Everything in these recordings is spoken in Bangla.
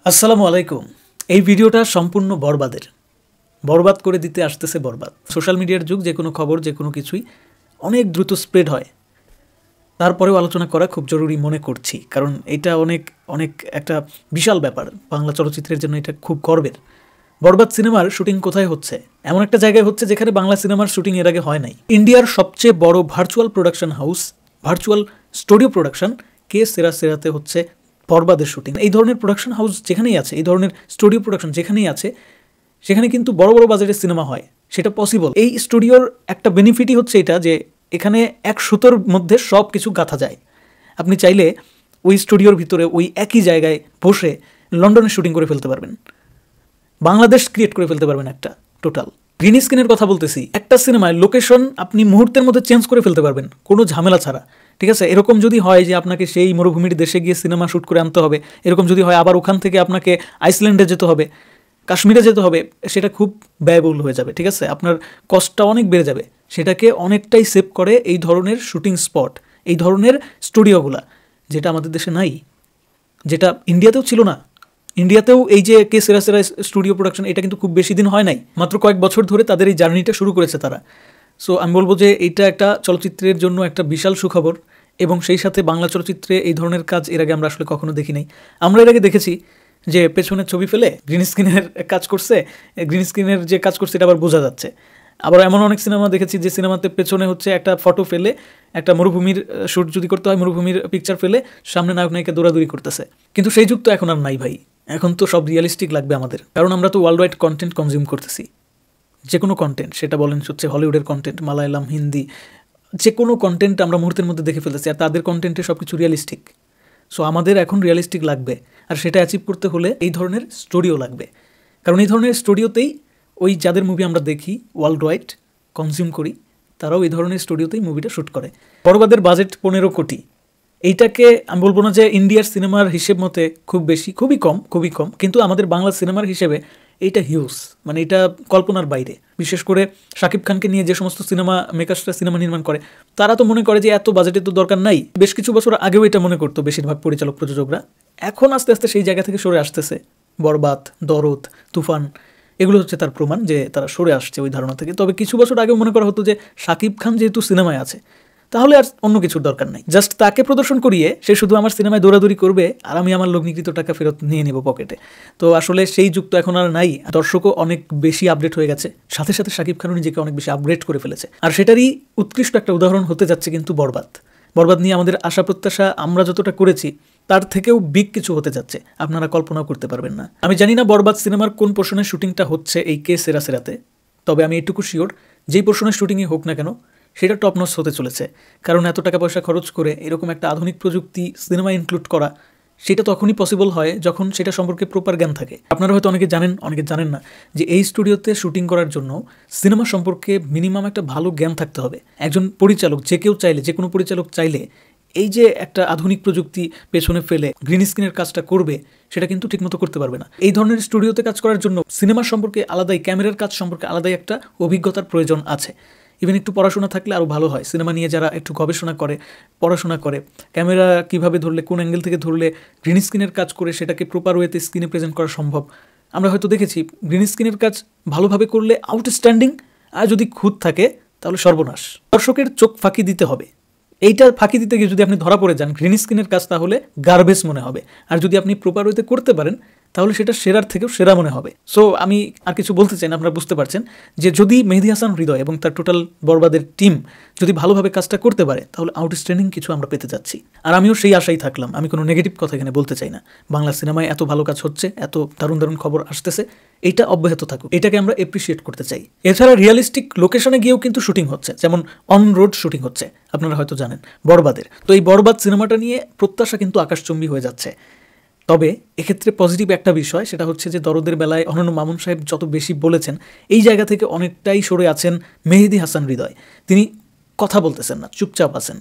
আসসালামু আলাইকুম। এই ভিডিওটা সম্পূর্ণ বরবাদের। বরবাদ করে দিতে আসতেছে বরবাদ। সোশ্যাল মিডিয়ার যুগ, যে কোনো খবর যে কোনো কিছুই অনেক দ্রুত স্প্রেড হয়। তারপরেও আলোচনা করা খুব জরুরি মনে করছি, কারণ এটা অনেক অনেক একটা বিশাল ব্যাপার। বাংলা চলচ্চিত্রের জন্য এটা খুব গর্বের। বরবাদ সিনেমার শুটিং কোথায় হচ্ছে? এমন একটা জায়গায় হচ্ছে যেখানে বাংলা সিনেমার শুটিং এর আগে হয় নাই। ইন্ডিয়ার সবচেয়ে বড় virtual production house, virtual studio production কে সেরাতে হচ্ছে বরবাদের শুটিং। এই ধরনের প্রোডাকশন হাউস যেখানেই আছে, এই ধরনের স্টুডিও প্রোডাকশন যেখানেই আছে, সেখানে কিন্তু বড় বড় বাজেটের সিনেমা হয়। সেটা পসিবল। এই স্টুডিওর একটা বেনিফিটই হচ্ছে এটা যে এখানে এক সুতোর মধ্যে সব কিছু গাঁথা যায়। আপনি চাইলে ওই স্টুডিওর ভিতরে ওই একই জায়গায় বসে লন্ডনে শুটিং করে ফেলতে পারবেন, বাংলাদেশ ক্রিয়েট করে ফেলতে পারবেন একটা টোটাল। গ্রিন স্ক্রিনের কথা বলতেছি, একটা সিনেমায় লোকেশন আপনি মুহূর্তের মধ্যে চেঞ্জ করে ফেলতে পারবেন কোনো ঝামেলা ছাড়া। ঠিক আছে, এরকম যদি হয় যে আপনাকে সেই মরুভূমির দেশে গিয়ে সিনেমা শ্যুট করে আনতে হবে, এরকম যদি হয় আবার ওখান থেকে আপনাকে আইসল্যান্ডে যেতে হবে, কাশ্মীরে যেতে হবে, সেটা খুব ব্যয়বহুল হয়ে যাবে। ঠিক আছে, আপনার কস্টটা অনেক বেড়ে যাবে। সেটাকে অনেকটাই সেভ করে এই ধরনের শুটিং স্পট, এই ধরনের স্টুডিওগুলা, যেটা আমাদের দেশে নাই, যেটা ইন্ডিয়াতেও ছিল না। ইন্ডিয়াতেও এই যে কে সেরা স্টুডিও প্রোডাকশন, এটা কিন্তু খুব বেশি দিন হয় নাই, মাত্র কয়েক বছর ধরে তাদের এই জার্নিটা শুরু করেছে তারা। সো আমি বলবো যে এইটা একটা চলচ্চিত্রের জন্য একটা বিশাল সুখবর, এবং সেই সাথে বাংলা চলচ্চিত্রে এই ধরনের কাজ এর আগে আমরা আসলে কখনো দেখি নাই। আমরা এর আগে দেখেছি যে পেছনের ছবি ফেলে গ্রিন স্ক্রিনের কাজ করছে, গ্রিন স্ক্রিনের যে কাজ করছে এটা আবার বোঝা যাচ্ছে। আবার এমন অনেক সিনেমা দেখেছি যে সিনেমাতে পেছনে হচ্ছে একটা ফটো ফেলে, একটা মরুভূমির শ্যুট যদি করতে হয়, মরুভূমির পিকচার ফেলে সামনে নায়ক নায়িকা দৌড়াদৌড়ি করতেছে। কিন্তু সেই যুগ তো এখন আর নাই ভাই। এখন তো সব রিয়েলিস্টিক লাগবে আমাদের, কারণ আমরা তো ওয়ার্ল্ড ওয়াইড কন্টেন্ট কনজিউম করতেছি। যে কোনো কন্টেন্ট, সেটা বলেন হচ্ছে হলিউডের কন্টেন্ট, মালায়ালাম, হিন্দি, যে কোনো কন্টেন্ট আমরা মুহূর্তের মধ্যে দেখে ফেলতেছি, আর তাদের কন্টেন্টে সব কিছু রিয়েলিস্টিক। সো আমাদের এখন রিয়েলিস্টিক লাগবে, আর সেটা অ্যাচিভ করতে হলে এই ধরনের স্টুডিও লাগবে। কারণ এই ধরনের স্টুডিওতেই ওই যাদের মুভি আমরা দেখি ওয়ার্ল্ড ওয়াইড কনজিউম করি, তারাও এই ধরনের স্টুডিওতেই মুভিটা শ্যুট করে। বরবাদের বাজেট 15 কোটি। এইটাকে আমি বলবো না যে ইন্ডিয়ার সিনেমার হিসেব মতে খুব বেশি, খুবই কম, কিন্তু আমাদের বাংলা সিনেমার হিসেবে এইটা হিউজ, মানে এটা কল্পনার বাইরে। বিশেষ করে শাকিব খানকে নিয়ে যে সমস্ত সিনেমা মেকার্সরা সিনেমা নির্মাণ করে, তারা তো মনে করে যে এত বাজেটের তো দরকার নাই। বেশ কিছু বছর আগেও এটা মনে করতো বেশিরভাগ পরিচালক প্রযোজকরা। এখন আস্তে আস্তে সেই জায়গা থেকে সরে আসতেছে। বরবাদ, দরদ, তুফান, এগুলো হচ্ছে তার প্রমাণ যে তারা সরে আসছে ওই ধারণা থেকে। তবে কিছু বছর আগেও মনে করা হতো যে শাকিব খান যেহেতু সিনেমায় আছে, তাহলে আর অন্য কিছুর দরকার নাই, জাস্ট তাকে প্রদর্শন করিয়ে সে শুধু আমার সিনেমায় দৌড়াদৌড়ি করবে, আর আমি আমার লগ্নিকৃত টাকা ফেরত নিয়ে নেব পকেটে। তো আসলে সেই যুগ তো এখন আর নাই। দর্শকও অনেক বেশি আপডেট হয়ে গেছে, সাথে সাথে শাকিব খানও নিজেকে অনেক বেশি আপগ্রেড করে ফেলেছে। আর সেটারই উৎকৃষ্ট একটা উদাহরণ হতে যাচ্ছে কিন্তু বরবাদ নিয়ে আমাদের আশা প্রত্যাশা আমরা যতটা করেছি, তার থেকেও বিগ কিছু হতে যাচ্ছে, আপনারা কল্পনাও করতে পারবেন না। আমি জানি না বরবাদ সিনেমার কোন পোর্শনের শুটিংটা হচ্ছে এই কে সেরাতে, তবে আমি এটুকু শিওর, যেই পোর্শনের শুটিংই হোক না কেন, সেটা টপ নচ হতে চলেছে। কারণ এত টাকা পয়সা খরচ করে এরকম একটা আধুনিক প্রযুক্তি সিনেমা ইনক্লুড করা, সেটা তখনই পসিবল হয় যখন সেটা সম্পর্কে প্রপার জ্ঞান থাকে। আপনারা হয়তো অনেকে জানেন, অনেকে জানেন না যে এই স্টুডিওতে শুটিং করার জন্য সিনেমা সম্পর্কে মিনিমাম একটা ভালো জ্ঞান থাকতে হবে। একজন পরিচালক, যে কেউ চাইলে, যে কোনো পরিচালক চাইলে এই যে একটা আধুনিক প্রযুক্তি পেছনে ফেলে গ্রিন স্ক্রিনের কাজটা করবে, সেটা কিন্তু ঠিকমতো করতে পারবে না। এই ধরনের স্টুডিওতে কাজ করার জন্য সিনেমা সম্পর্কে আলাদাই, ক্যামেরার কাজ সম্পর্কে আলাদাই একটা অভিজ্ঞতার প্রয়োজন আছে। ইভেন একটু পড়াশোনা থাকলে আরও ভালো হয়। সিনেমা নিয়ে যারা একটু গবেষণা করে, পড়াশোনা করে, ক্যামেরা কীভাবে ধরলে, কোন অ্যাঙ্গেল থেকে ধরলে গ্রিন স্ক্রিনের কাজ করে সেটাকে প্রপার ওয়েতে স্ক্রিনে প্রেজেন্ট করা সম্ভব। আমরা হয়তো দেখেছি গ্রিন স্ক্রিনের কাজ ভালোভাবে করলে আউটস্ট্যান্ডিং, আর যদি খুঁত থাকে তাহলে সর্বনাশ। দর্শকের চোখ ফাঁকি দিতে হবে। এইটা ফাঁকি দিতে গিয়ে যদি আপনি ধরা পড়ে যান গ্রিন স্ক্রিনের কাজ, তাহলে গার্বেজ মনে হবে। আর যদি আপনি প্রপার ওয়েতে করতে পারেন, তাহলে সেটা সেরার থেকেও সেরা মনে হবে। সো আমি আর কিছু বলতে চাই না, আপনারা বুঝতে পারছেন যে যদি মেহেদী হাসান হৃদয় এবং তার টোটাল বরবাদের টিম যদি ভালোভাবে কাজটা করতে পারে, তাহলে আউটস্ট্যান্ডিং কিছু আমরা পেতে যাচ্ছি। আর আমিও সেই আশাই থাকলাম। আমি কোনো নেগেটিভ কথা এখানে বলতে চাই না। বাংলা সিনেমায় এত ভালো কাজ হচ্ছে, এত দারুণ খবর আসতেছে, এইটা অব্যাহত থাকুক, এটাকে আমরা এপ্রিসিয়েট করতে চাই। এছাড়া রিয়েলিস্টিক লোকেশনে গিয়েও কিন্তু শুটিং হচ্ছে, যেমন অন রোড শুটিং হচ্ছে, আপনারা হয়তো জানেন বরবাদের। তো এই বরবাদ সিনেমাটা নিয়ে প্রত্যাশা কিন্তু আকাশচুম্বী হয়ে যাচ্ছে। তবে এক্ষেত্রে পজিটিভ একটা বিষয়, সেটা হচ্ছে যে দরদের বেলায় অনন্য মামুন সাহেব যত বেশি বলেছেন, এই জায়গা থেকে অনেকটাই সরে আছেন মেহেদী হাসান হৃদয়। তিনি কথা বলতেছেন না, চুপচাপ আছেন।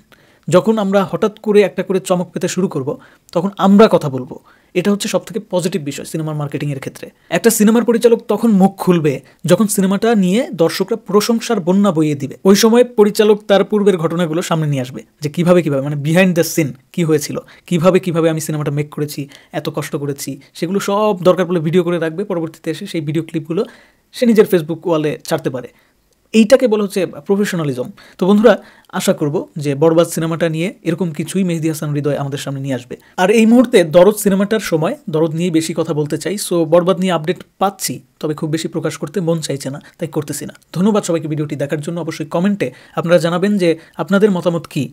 যখন আমরা হঠাৎ করে একটা করে চমক পেতে শুরু করব তখন আমরা কথা বলবো। এটা হচ্ছে সবথেকে পজিটিভ বিষয় সিনেমার মার্কেটিংয়ের ক্ষেত্রে। একটা সিনেমার পরিচালক তখন মুখ খুলবে যখন সিনেমাটা নিয়ে দর্শকরা প্রশংসার বন্যা বইয়ে দিবে। ওই সময় পরিচালক তার পূর্বের ঘটনাগুলো সামনে নিয়ে আসবে, যে কিভাবে মানে বিহাইন্ড দ্য সিন কী হয়েছিল, কিভাবে আমি সিনেমাটা মেক করেছি, এত কষ্ট করেছি, সেগুলো সব দরকার পড়লে ভিডিও করে রাখবে। পরবর্তীতে এসে সেই ভিডিও ক্লিপগুলো সে নিজের ফেসবুক ওয়ালে ছাড়তে পারে। এইটাকে বলা হচ্ছে প্রফেশনালিজম। তো বন্ধুরা, আশা করব যে বরবাদ সিনেমাটা নিয়ে এরকম কিছুই মেহেদী হাসান হৃদয় আমাদের সামনে নিয়ে আসবে। আর এই মুহূর্তে দরদ সিনেমাটার সময় দরদ নিয়ে বেশি কথা বলতে চাই। সো বরবাদ নিয়ে আপডেট পাচ্ছি, তবে খুব বেশি প্রকাশ করতে মন চাইছে না, তাই করতেছি না। ধন্যবাদ সবাইকে ভিডিওটি দেখার জন্য। অবশ্যই কমেন্টে আপনারা জানাবেন যে আপনাদের মতামত কী,